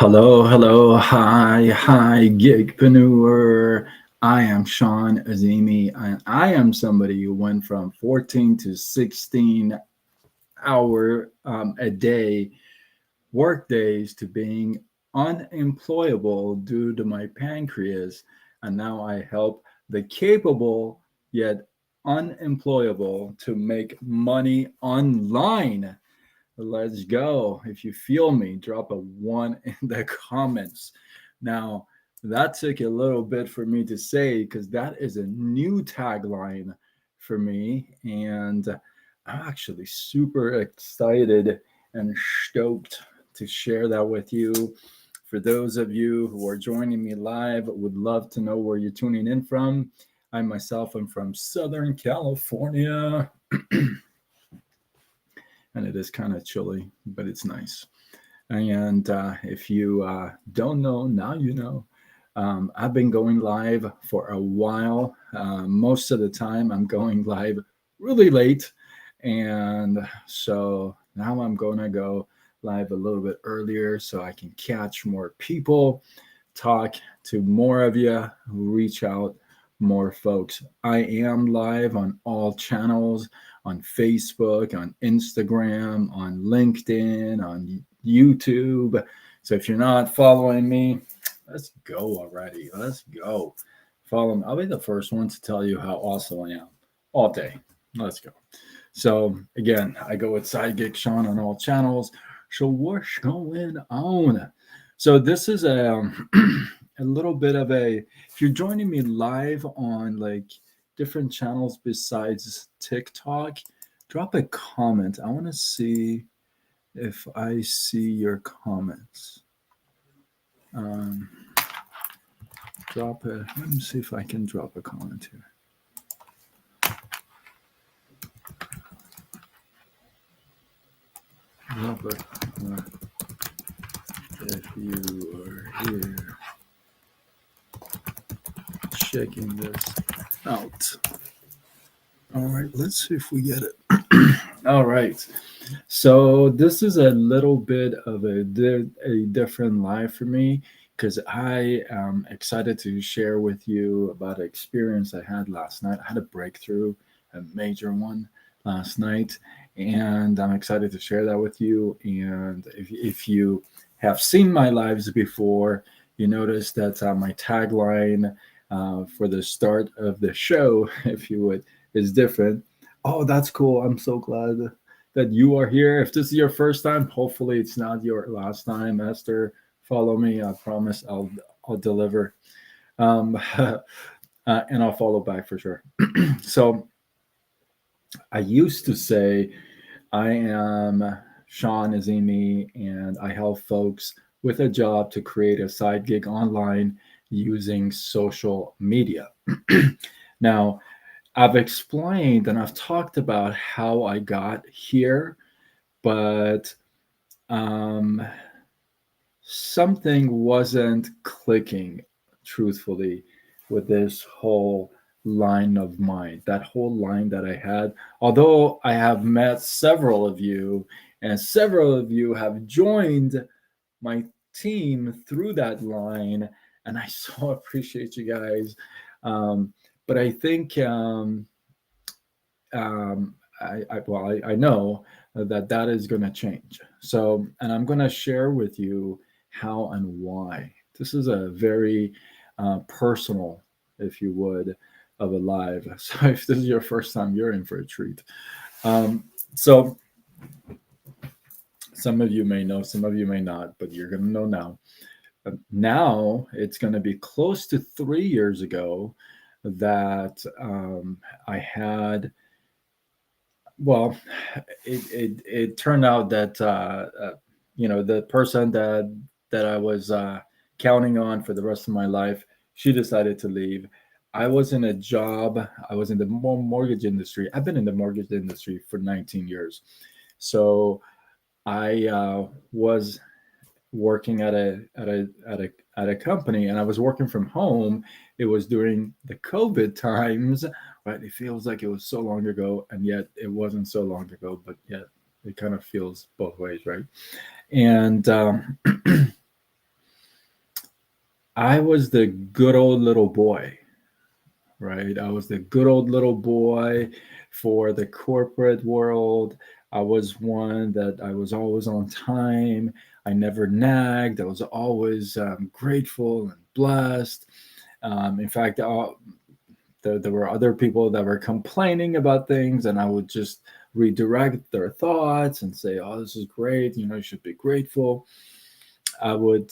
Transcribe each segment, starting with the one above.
Hello, hello, hi, gigpreneur. I am Sean Azimi, and I am somebody who went from 14 to 16 hour a day work days to being unemployable due to my pancreas. And now I help the capable yet unemployable to make money online. Let's go. If you feel me, drop a one in the comments. Now, that took a little bit for me to say because that is a new tagline for me. And I'm actually super excited and stoked to share that with you. For those of you who are joining me live, would love to know where you're tuning in from. I myself am from Southern California. And it is kind of chilly, but it's nice. And if you don't know, now you know. I've been going live for a while. Most of the time, I'm going live really late. And so now I'm going to go live a little bit earlier so I can catch more people, talk to more of you, reach out more folks. I am live on all channels on Facebook, on Instagram, on LinkedIn, on YouTube. So if you're not following me, let's go already. Let's go. Follow me. I'll be the first one to tell you how awesome I am all day. Let's go. So again, I go with Sidekick Sean on all channels. So what's going on? So this is a little bit of a. If you're joining me live on like different channels besides TikTok, drop a comment. I want to see if I see your comments. Um, drop a. Let me see if I can drop a comment here. Drop a if you are here checking this out. All right, let's see if we get it. All right. So this is a little bit of a different life for me because I am excited to share with you about an experience I had last night. I had a breakthrough, a major one last night, and I'm excited to share that with you. And if you have seen my lives before, you notice that my tagline for the start of the show, if you would, is different. Oh, that's cool. I'm so glad that you are here. If this is your first time, hopefully it's not your last time. Esther, follow me. I promise I'll deliver, and I'll follow back for sure. So I used to say I am Sean Azimi, and I help folks with a job to create a side gig online using social media. Now, I've explained and I've talked about how I got here, but um, something wasn't clicking, truthfully, with this whole line of mine, that whole line that I had. Although I have met several of you, and several of you have joined my team through that line, and I so appreciate you guys. But I think I know that that is going to change. So, and I'm going to share with you how and why. This is a very personal, if you would, of a live. So, if this is your first time, you're in for a treat. So, some of you may know, some of you may not, but you're going to know now. Now it's going to be close to 3 years ago that I had well, it turned out that the person that I was counting on for the rest of my life, she decided to leave. I was in a job. I was in the mortgage industry. I've been in the mortgage industry for 19 years. So I was working at a company, and I was working from home. It was during the COVID times, right? It feels like it was so long ago, and yet it wasn't so long ago, but yet it kind of feels both ways, right? And I was the good old little boy, right? I was the good old little boy for the corporate world. I was one that I was always on time. I never nagged. I was always grateful and blessed. In fact, there were other people that were complaining about things, and I would just redirect their thoughts and say, "Oh, this is great. You know, you should be grateful." I would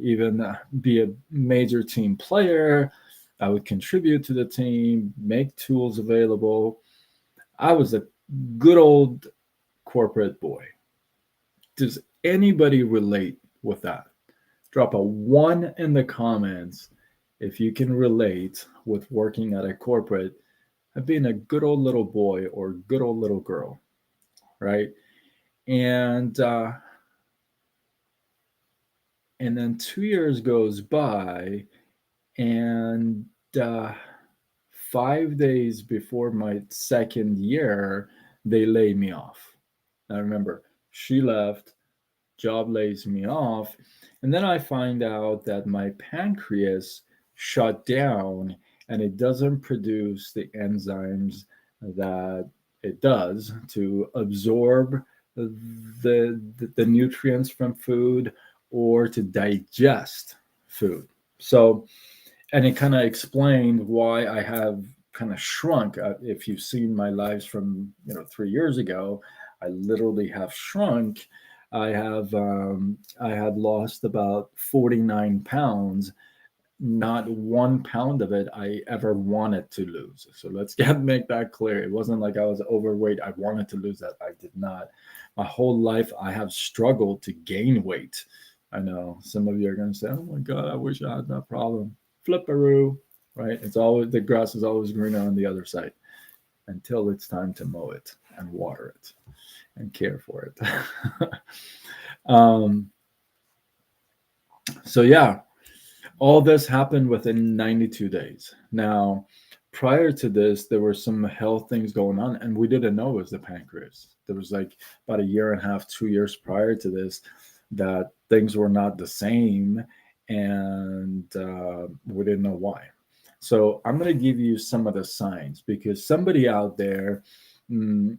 even be a major team player. I would contribute to the team, make tools available. I was a good old corporate boy. Does anybody relate with that? Drop a one in the comments if you can relate with working at a corporate and being a good old little boy or good old little girl, right? And and then 2 years goes by, and uh, 5 days before my second year, they laid me off. I remember she left, job lays me off, and then I find out that my pancreas shut down and it doesn't produce the enzymes that it does to absorb the nutrients from food or to digest food. So, and it kind of explained why I have kind of shrunk. If you've seen my lives from 3 years ago, I literally have shrunk. I had lost about 49 pounds. Not 1 pound of it I ever wanted to lose. So let's make that clear. It wasn't like I was overweight. I wanted to lose that. I did not. My whole life I have struggled to gain weight. I know some of you are going to say, "Oh my God, I wish I had that problem." Flipperoo, right? It's always the grass is always greener on the other side until it's time to mow it and water it and care for it. um, so yeah, all this happened within 92 days. Now, prior to this, there were some health things going on, and we didn't know it was the pancreas. There was like about a year and a half, 2 years prior to this, that things were not the same, and we didn't know why. So I'm going to give you some of the signs because somebody out there, mm,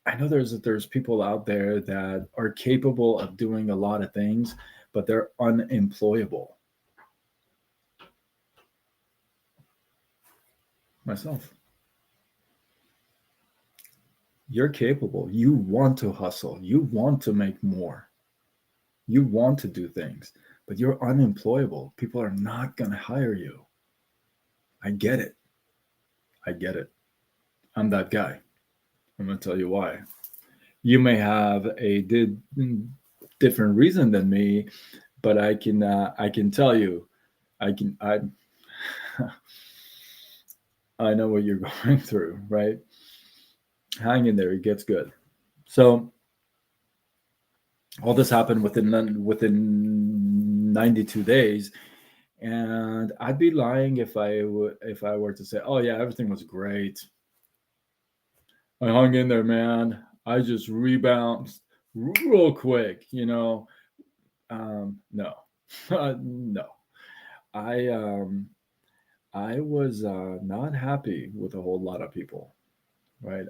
I know there's people out there that are capable of doing a lot of things, but they're unemployable. Myself. You're capable. You want to hustle. You want to make more. You want to do things, but you're unemployable. People are not going to hire you. I get it. I get it. I'm that guy. I'm going to tell you why. You may have a different reason than me, but I can tell you, I I know what you're going through, right? Hang in there. It gets good. So all this happened within 92 days, and I'd be lying if I were to say, "Oh yeah, everything was great. I hung in there, man. I just rebounded real quick." No, no. I I was not happy with a whole lot of people. Right?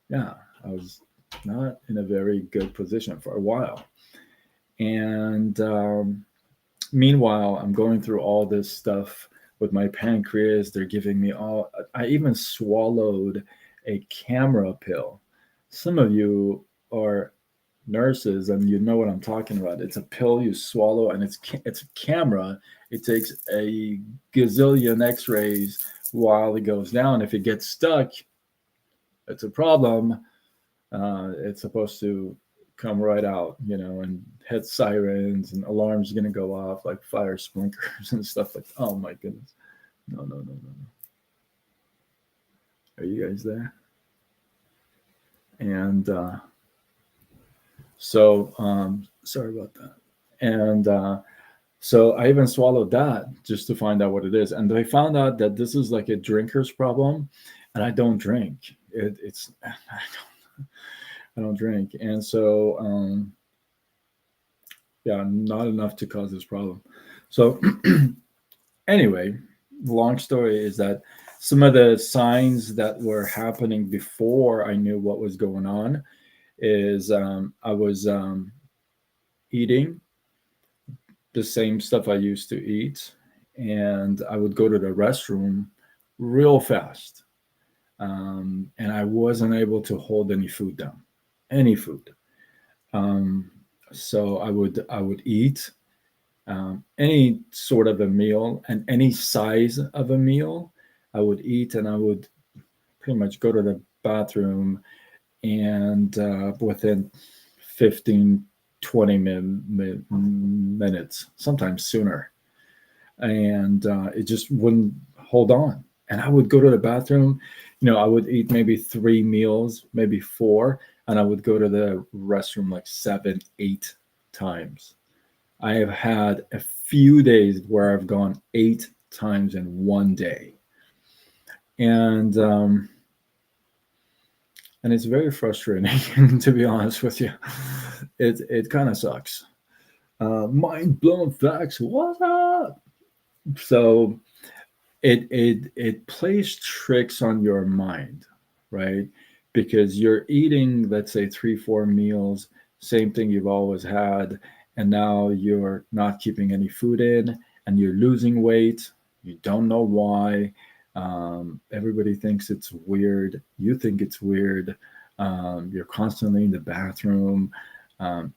Yeah, I was not in a very good position for a while, and meanwhile, I'm going through all this stuff with my pancreas. They're giving me all, I even swallowed a camera pill. Some of you are nurses and you know what I'm talking about. It's a pill you swallow and it's a camera. It takes a gazillion x-rays while it goes down. If it gets stuck, it's a problem. It's supposed to come right out, and head sirens and alarms going to go off like fire sprinklers and stuff like. Oh my goodness! No, no, no, no, no. Are you guys there? And sorry about that. And so I even swallowed that just to find out what it is. And they found out that this is like a drinker's problem, and I don't drink. It's I don't drink, and so Yeah, not enough to cause this problem. So anyway, long story is that some of the signs that were happening before I knew what was going on is I was eating the same stuff I used to eat, and I would go to the restroom real fast, and I wasn't able to hold any food down, any food. Um, so I would eat any sort of a meal and any size of a meal. I would eat, and I would pretty much go to the bathroom, and within 15, 20 minutes, sometimes sooner. And it just wouldn't hold on. And I would go to the bathroom, I would eat maybe 3 meals, maybe four, and I would go to the restroom like 7, 8 times. I have had a few days where I've gone 8 times in one day. And it's very frustrating to be honest with you. It kind of sucks. Mind blown facts. What's up? So it plays tricks on your mind, right? Because you're eating, let's say, 3, 4 meals, same thing you've always had, and now you're not keeping any food in, and you're losing weight. You don't know why. Everybody thinks it's weird. You think it's weird. You're constantly in the bathroom. And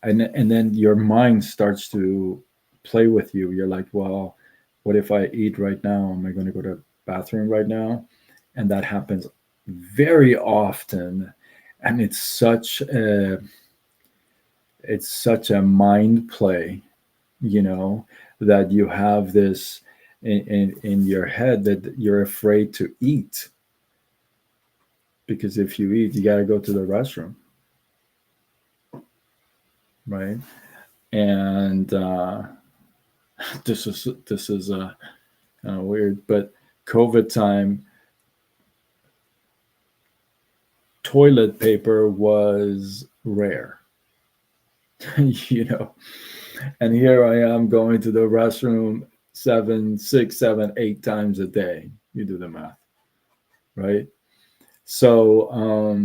then your mind starts to play with you. You're like, well, what if I eat right now? Am I going to go to the bathroom right now? And that happens very often. And it's such a mind play, you know, that you have this in your head that you're afraid to eat, because if you eat, you got to go to the restroom, right? And this is weird, but COVID time, toilet paper was rare, you know. And here I am going to the restroom 7, 6, 7, 8 times a day. You do the math, right? So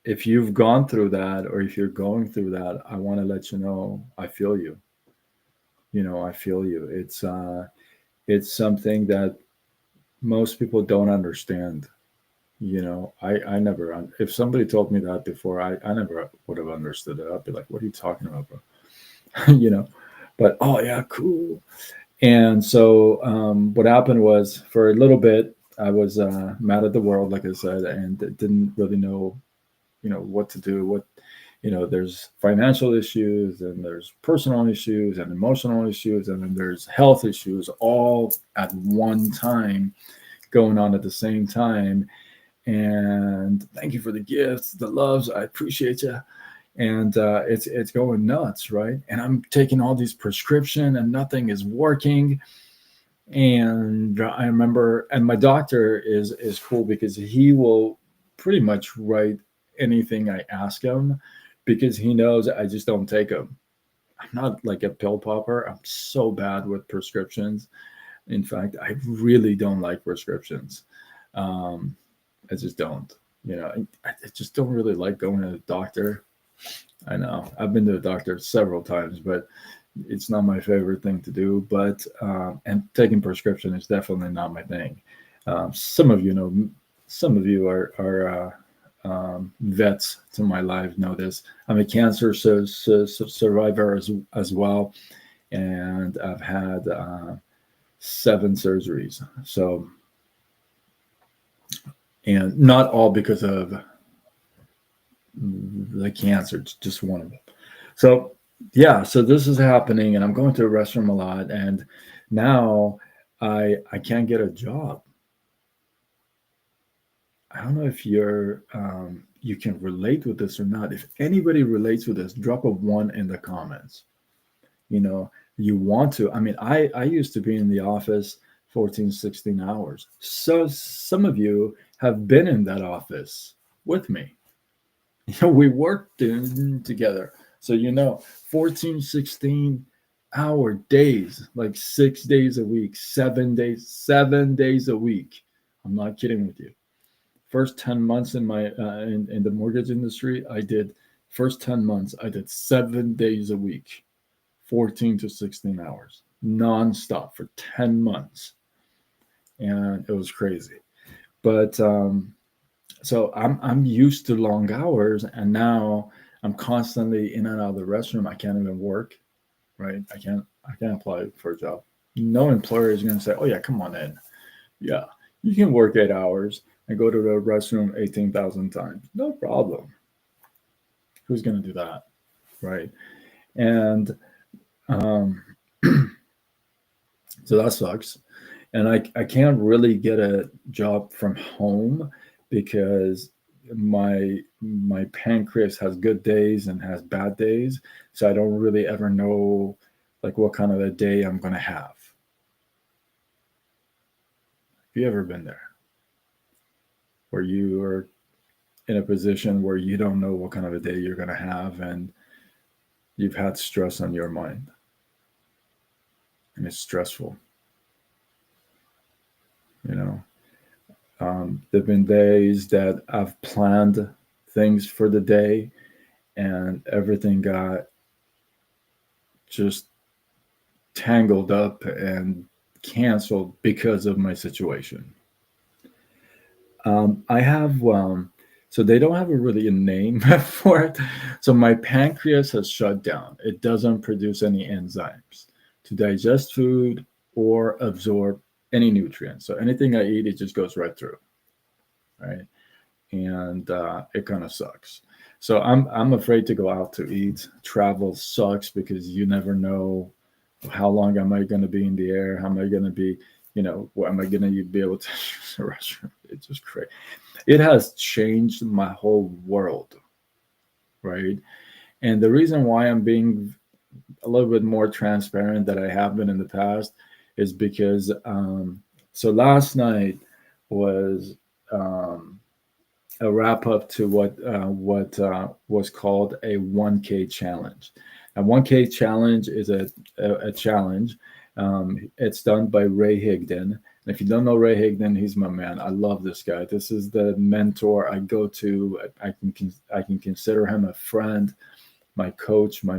if you've gone through that, or if you're going through that, I want to let you know I feel you. I feel you. It's something that most people don't understand. I never, if somebody told me that before, I never would have understood it. I'd be like, what are you talking about, bro? you know, but oh yeah, cool. And so what happened was, for a little bit, I was mad at the world, like I said, and didn't really know, what to do. There's financial issues, and there's personal issues, and emotional issues, and then there's health issues, all at one time, going on at the same time. And thank you for the gifts, the loves. I appreciate you. And it's going nuts, right? And I'm taking all these prescription, and nothing is working. And I remember, and my doctor is cool, because he will pretty much write anything I ask him, because he knows I just don't take them. I'm not like a pill popper. I'm so bad with prescriptions. In fact, I really don't like prescriptions. Um, I just don't. I just don't really like going to the doctor. I know I've been to the doctor several times, but it's not my favorite thing to do. But and taking prescription is definitely not my thing. Some of you know, some of you are vets to my life know this. I'm a cancer survivor as well, and I've had 7 surgeries. So, and not all because of the cancer, it's just one of them. So yeah, so this is happening, and I'm going to the restroom a lot, and now I can't get a job. I don't know if you can relate with this or not. If anybody relates with this, drop a one in the comments. You know, you want to. I mean, I used to be in the office 14, 16 hours. So some of you have been in that office with me. We worked together. So, 14, 16 hour days, like 6 days a week, 7 days a week. I'm not kidding with you. First 10 months in my in the mortgage industry, I did first 10 months, I did 7 days a week, 14 to 16 hours, nonstop for 10 months. And it was crazy. But so I'm used to long hours, and now I'm constantly in and out of the restroom. I can't even work, right? I can't apply for a job. No employer is going to say, "Oh yeah, come on in. Yeah, you can work 8 hours and go to the restroom 18,000 times. No problem." Who's going to do that, right? And um, so that sucks. And I can't really get a job from home because my pancreas has good days and has bad days. So I don't really ever know like what kind of a day I'm going to have. Have you ever been there where you are in a position where you don't know what kind of a day you're going to have, and you've had stress on your mind and it's stressful, you know? There've been days that I've planned things for the day and everything got just tangled up and canceled because of my situation. I have so they don't have a really a name for it. So my pancreas has shut down. It doesn't produce any enzymes to digest food or absorb any nutrients. So anything I eat, it just goes right through, right? And it kind of sucks. So I'm afraid to go out to eat. Travel sucks because you never know how long am I going to be in the air? How am I going to be? What am I going to be able to use the restroom? It's just crazy. It has changed my whole world, right? And the reason why I'm being a little bit more transparent than I have been in the past is because so last night was a wrap up to what was called a 1K challenge. A 1K challenge is a challenge. It's done by Ray Higdon. And if you don't know Ray Higdon, he's my man. I love this guy. This is the mentor I go to. I can consider him a friend, my coach, my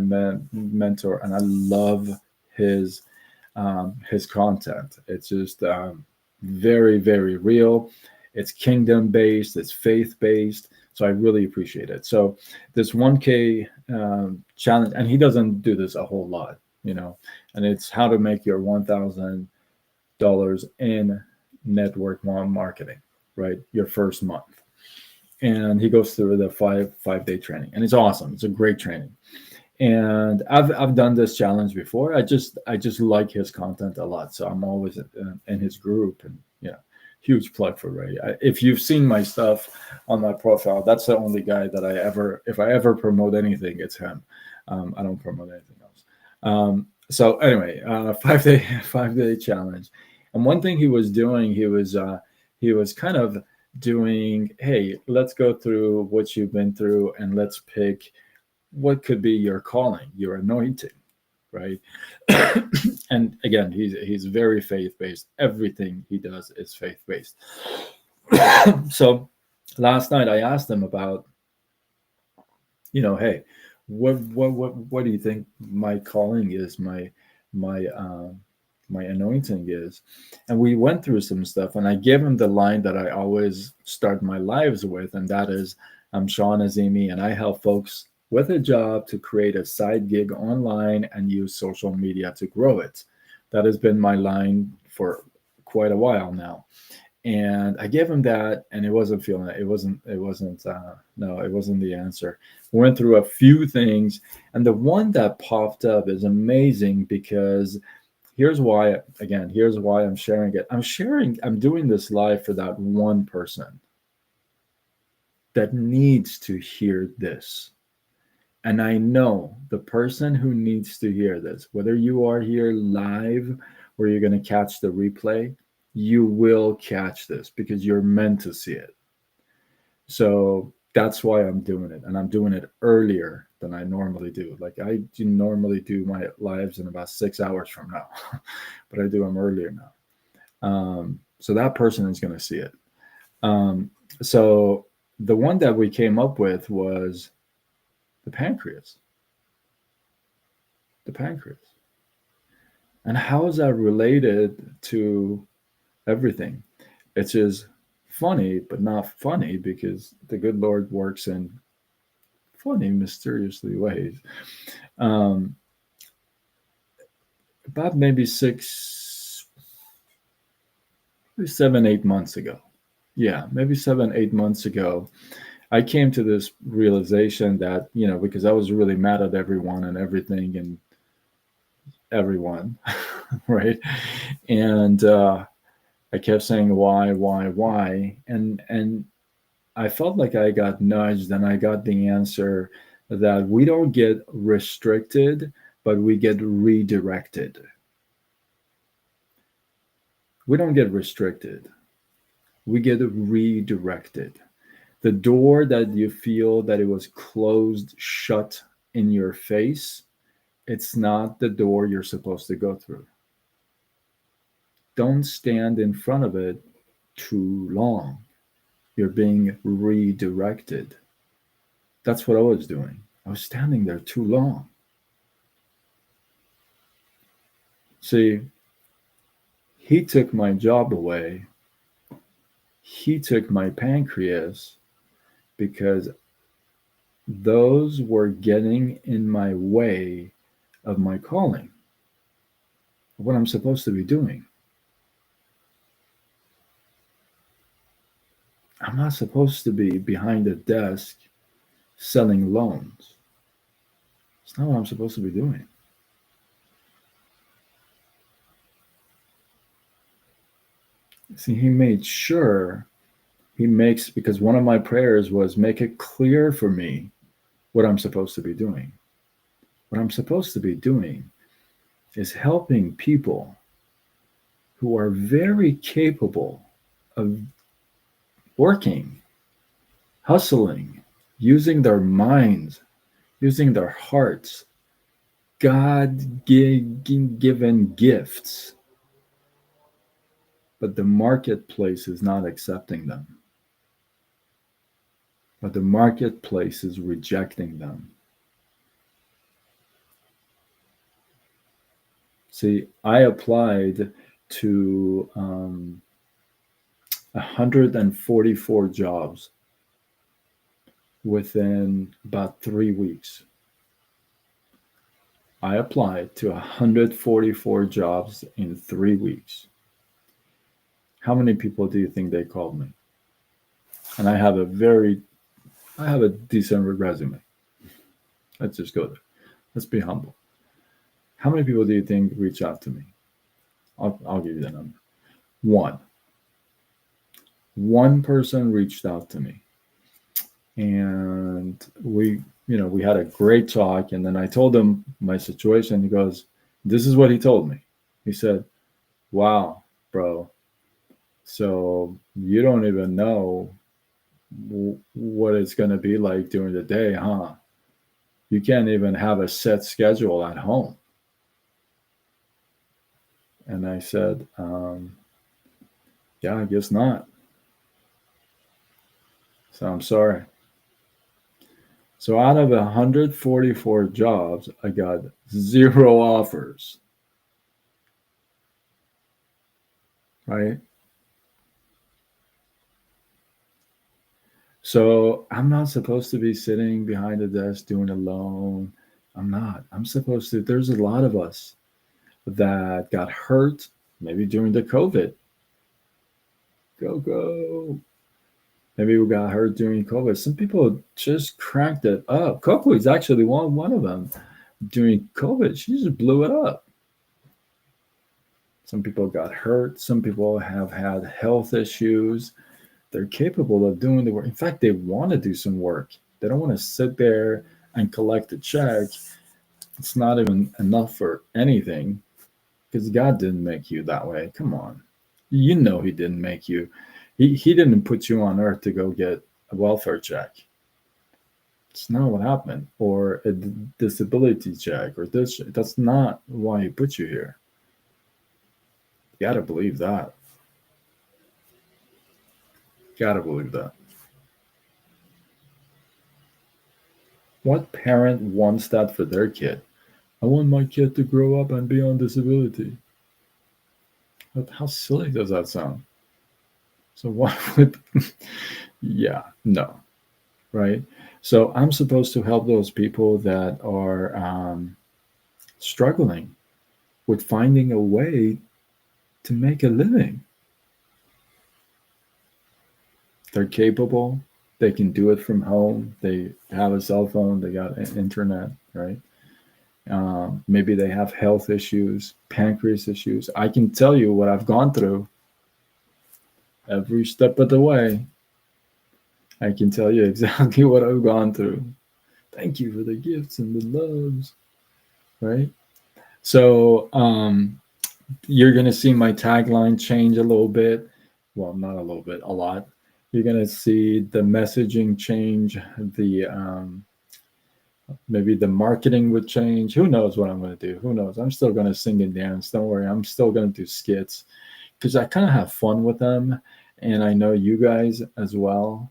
mentor, and I love his his content. It's just very, very real. It's kingdom based. It's faith based. So I really appreciate it. So this 1K challenge, and he doesn't do this a whole lot, and it's how to make your $1,000 in network marketing, right? Your first month. And he goes through the five-day training, and it's awesome. It's a great training. And I've done this challenge before. I just like his content a lot, so I'm always in his group, and huge plug for Ray. If you've seen my stuff on my profile, that's the only guy that if I ever promote anything, it's him. I don't promote anything else. So anyway, 5 day 5 day challenge, and one thing he was doing, he was kind of doing, hey, let's go through what you've been through, and let's pick what could be your calling, your anointing, right? And again, he's very faith based. Everything he does is faith based. So last night I asked him about, hey, what do you think my calling is, my anointing is? And we went through some stuff, and I gave him the line that I always start my lives with, and that is, I'm Sean Azimi, and I help folks with a job to create a side gig online and use social media to grow it. That has been my line for quite a while now. And I gave him that, and it wasn't feeling it. No, it wasn't the answer. We went through a few things, and the one that popped up is amazing because here's why, again, here's why I'm sharing it. I'm doing this live for that one person that needs to hear this. And I know the person who needs to hear this, whether you are here live or you're going to catch the replay, you will catch this because you're meant to see it. So That's why I'm doing it. And I'm doing it earlier than I normally do. Like I do normally do my lives in about 6 hours from now, but I do them earlier now. So that person is going to see it. Um, so the one that we came up with was the pancreas. The pancreas. And how is that related to everything? It's just funny, but not funny because the good Lord works in funny, mysteriously ways. Um, about maybe 7, 8 months ago. Yeah, maybe 7, 8 months ago, I came to this realization that, because I was really mad at everyone and everything and everyone, right? And I kept saying why, and I felt like I got nudged, and I got the answer that we don't get restricted, but we get redirected. We don't get restricted. We get redirected. The door that you feel that it was closed shut in your face, it's not the door you're supposed to go through. Don't stand in front of it too long. You're being redirected. That's what I was doing. I was standing there too long. See, he took my job away. He took my pancreas because those were getting in my way of my calling, what I'm supposed to be doing. I'm not supposed to be behind a desk selling loans. It's not what I'm supposed to be doing. See, he made sure because one of my prayers was, make it clear for me what I'm supposed to be doing. What I'm supposed to be doing is helping people who are very capable of working, hustling, using their minds, using their hearts, God given gifts, but the marketplace is not accepting them. But the marketplace is rejecting them. See, I applied to 144 jobs within about 3 weeks. I applied to 144 jobs in 3 weeks. How many people do you think they called me? And I have a decent resume. Let's just go there. Let's be humble. How many people do you think reach out to me? I'll give you the number. One person reached out to me, and we had a great talk. And then I told him my situation. He goes, this is what he told me. He said, wow, bro. So you don't even know what it's going to be like during the day, huh? You can't even have a set schedule at home. And I said, yeah, I guess not. So I'm sorry. So out of 144 jobs, I got 0 offers. Right? So I'm not supposed to be sitting behind a desk doing a loan. I'm not. I'm supposed to. There's a lot of us that got hurt maybe during the COVID. Go. Maybe we got hurt during COVID. Some people just cranked it up. Coco is actually one of them. During COVID, she just blew it up. Some people got hurt. Some people have had health issues. They're capable of doing the work. In fact, they want to do some work. They don't want to sit there and collect a check. It's not even enough for anything because God didn't make you that way. Come on. You know he didn't make you. He didn't put you on earth to go get a welfare check. It's not what happened. Or a disability check or this. That's not why he put you here. You gotta believe that. Gotta believe that. What parent wants that for their kid? I want my kid to grow up and be on disability. But how silly does that sound? So why would yeah, no, right? So I'm supposed to help those people that are struggling with finding a way to make a living. They're capable. They can do it from home. They have a cell phone. They got internet, right? Maybe they have health issues, pancreas issues. I can tell you what I've gone through every step of the way. I can tell you exactly what I've gone through. Thank you for the gifts and the loves, right? So you're going to see my tagline change a little bit. Well, not a little bit, a lot. You're going to see the messaging change, the maybe the marketing would change. Who knows what I'm going to do? Who knows? I'm still going to sing and dance. Don't worry. I'm still going to do skits because I kind of have fun with them. And I know you guys as well,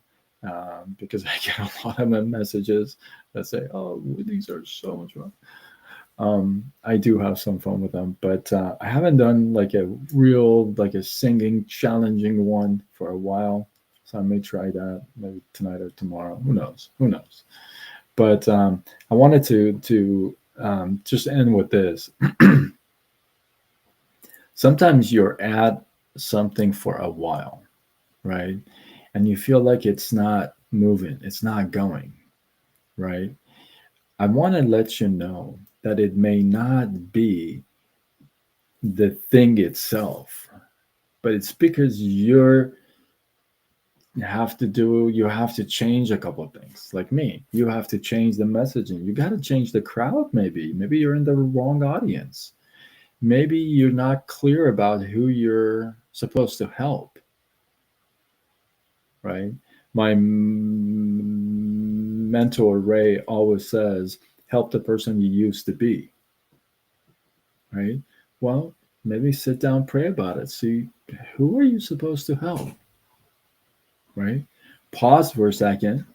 because I get a lot of messages that say, oh, these are so much fun. I do have some fun with them, but I haven't done like a real, like a singing challenging one for a while. So I may try that maybe tonight or tomorrow. Who knows? Who knows? But I wanted to just end with this. Sometimes you're at something for a while, right? And you feel like it's not moving, it's not going, right? I want to let you know that it may not be the thing itself, but it's because you have to change a couple of things. Like me, you have to change the messaging. You got to change the crowd. Maybe you're in the wrong audience. Maybe you're not clear about who you're supposed to help, right? My mentor Ray always says, help the person you used to be, right? Well, maybe sit down, pray about it. See, who are you supposed to help, right? Pause for a second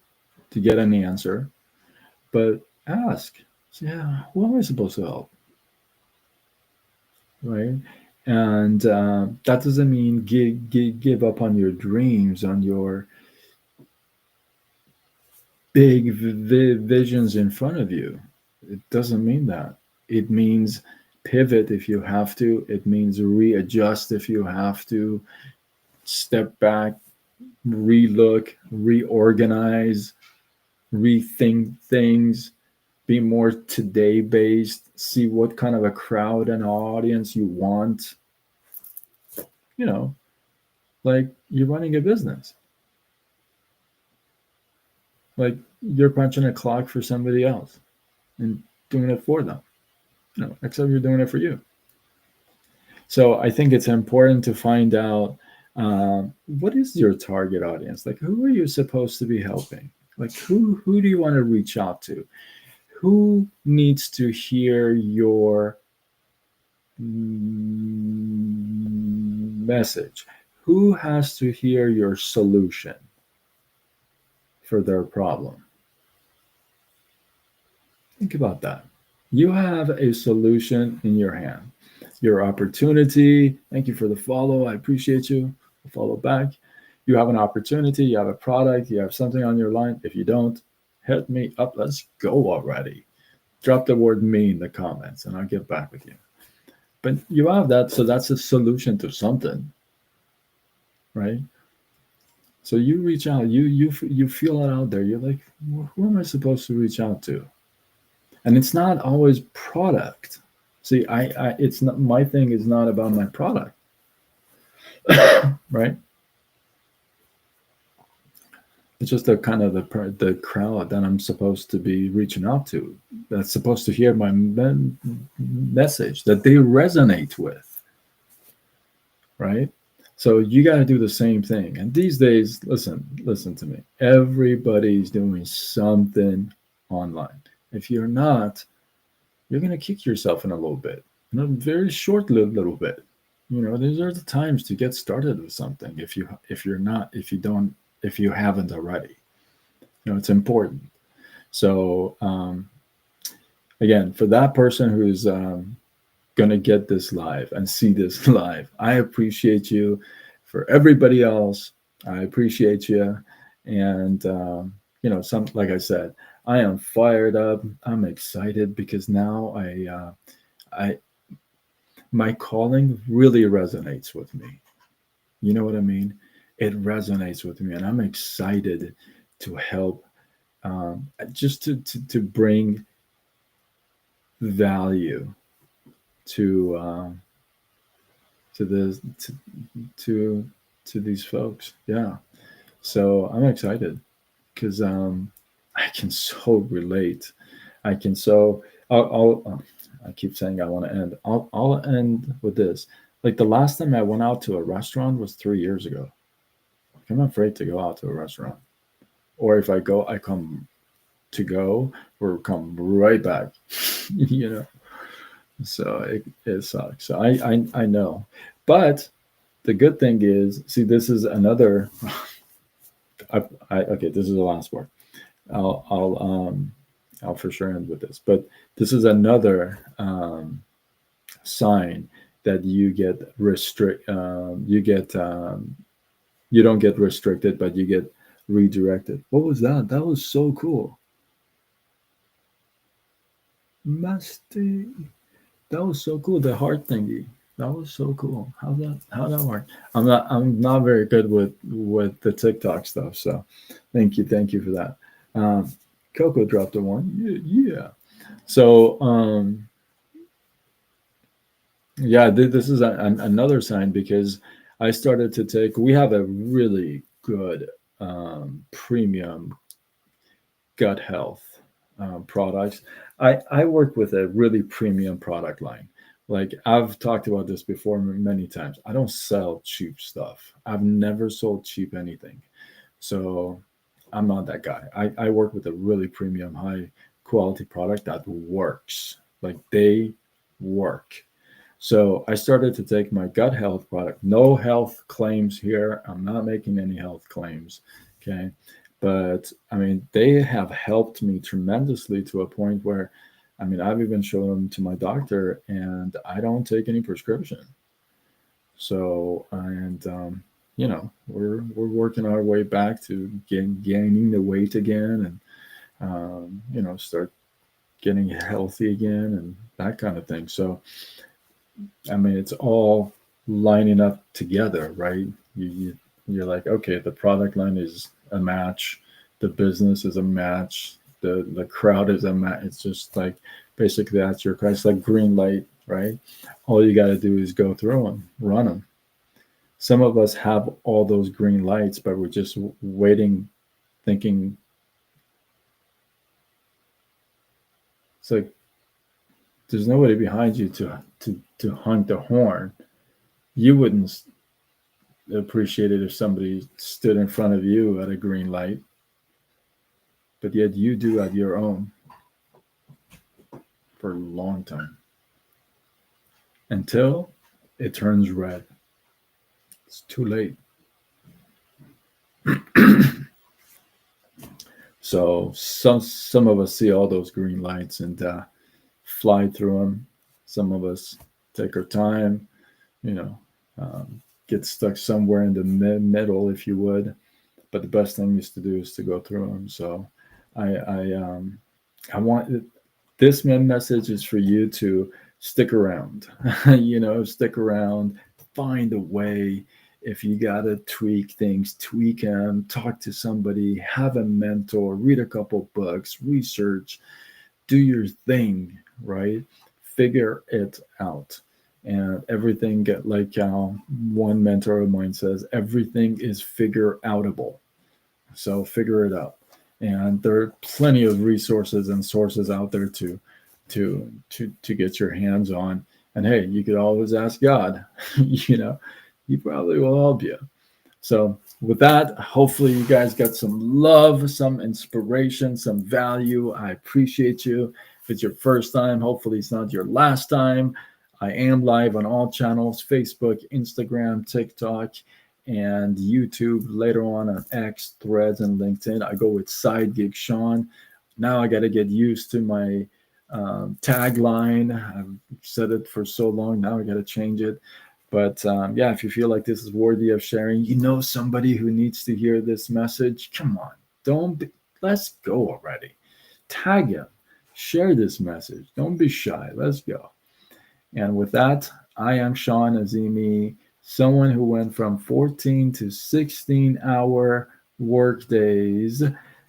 to get an answer, but ask, yeah, who am I supposed to help, right? And that doesn't mean give up on your dreams, on your big visions in front of you. It doesn't mean that. It means pivot if you have to. It means readjust if you have to. Step back, relook, reorganize, rethink things, be more today based, see what kind of a crowd and audience you want. You know, like you're running a business, like you're punching a clock for somebody else and doing it for them, except you're doing it for you. So I think it's important to find out what is your target audience? Like, who are you supposed to be helping? Like, who do you want to reach out to? Who needs to hear your message? Who has to hear your solution for their problem? Think about that. You have a solution in your hand. Your opportunity. Thank you for the follow. I appreciate you. I'll follow back. You have an opportunity. You have a product. You have something on your line. If you don't, hit me up. Let's go already. Drop the word me in the comments and I'll get back with you. But you have that. So that's a solution to something, right? So you reach out. You feel it out there. You're like, who am I supposed to reach out to? And it's not always product. See, I it's not, my thing is not about my product, right? It's just the kind of the crowd that I'm supposed to be reaching out to, that's supposed to hear my message that they resonate with, right? So you got to do the same thing. And these days, listen to me. Everybody's doing something online. If you're not, you're going to kick yourself in a little bit, in a very short-lived little bit. These are the times to get started with something. If you haven't already, it's important. So again, for that person who's going to get this live and see this live, I appreciate you. For everybody else, I appreciate you. And some, like I said, I am fired up. I'm excited because now I my calling really resonates with me. You know what I mean? It resonates with me, and I'm excited to help, just to bring value to the to to these folks. Yeah. So I'm excited because I can so relate. I can so I keep saying I want to end. I'll end with this. Like the last time I went out to a restaurant was 3 years ago. Like, I'm afraid to go out to a restaurant, or if I go, I come to go or come right back. you know. So it sucks. So I know, but the good thing is, see, this is another. Okay, this is the last part. I'll for sure end with this, but this is another sign that you get you don't get restricted, but you get redirected. What was that? That was so cool. Musty. That was so cool. The heart thingy. That was so cool. How that work? I'm not very good with the TikTok stuff. So thank you for that. Coco dropped a one. Yeah, yeah. So yeah, this is another sign because I started to take. We have a really good premium gut health products. I work with a really premium product line. Like I've talked about this before many times. I don't sell cheap stuff. I've never sold cheap anything. So I'm not that guy. I work with a really premium, high quality product that works. Like they work. So I started to take my gut health product. No health claims here. I'm not making any health claims. Okay. But I mean, they have helped me tremendously to a point where, I mean, I've even shown them to my doctor and I don't take any prescription. So, and, we're working our way back to gaining the weight again and, start getting healthy again and that kind of thing. So, I mean, it's all lining up together, right? You're like, okay, the product line is a match, the business is a match, the crowd is a match. It's just like basically that's your price, like green light, right? All you got to do is go through them, run them. Some of us have all those green lights, but we're just waiting, thinking it's like there's nobody behind you to hunt the horn. You wouldn't appreciate it if somebody stood in front of you at a green light, but yet you do at your own for a long time until it turns red. It's too late. So some of us see all those green lights and fly through them. Some of us take our time, you know, get stuck somewhere in the middle, if you would. But the best thing is to do is to go through them. So I want this message is for you to stick around. Stick around, find a way. If you gotta tweak things, tweak them. Talk to somebody, have a mentor, read a couple books, research, do your thing, right? Figure it out. And everything, like one mentor of mine says, everything is figure outable. So figure it out. And there are plenty of resources and sources out there to get your hands on. And hey, you could always ask God. He probably will help you. So With that, hopefully you guys got some love, some inspiration, some value. I appreciate you. If it's your first time, hopefully it's not your last time. I am live on all channels: Facebook, Instagram, TikTok, and YouTube. Later on X, Threads, and LinkedIn. I go with Side Gig Sean. Now I got to get used to my tagline. I've said it for so long. Now I got to change it. But yeah, if you feel like this is worthy of sharing, you know somebody who needs to hear this message, come on, don't be, let's go already. Tag him, share this message. Don't be shy. Let's go. And with that, I am Sean Azimi, someone who went from 14 to 16-hour work days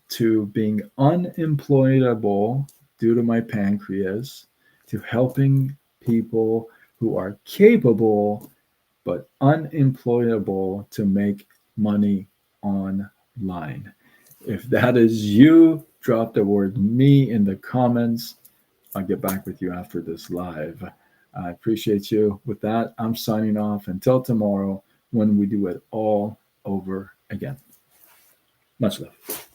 to being unemployable due to my pancreas, to helping people who are capable but unemployable to make money online. If that is you, drop the word me in the comments. I'll get back with you after this live. I appreciate you. With that, I'm signing off until tomorrow when we do it all over again. Much love.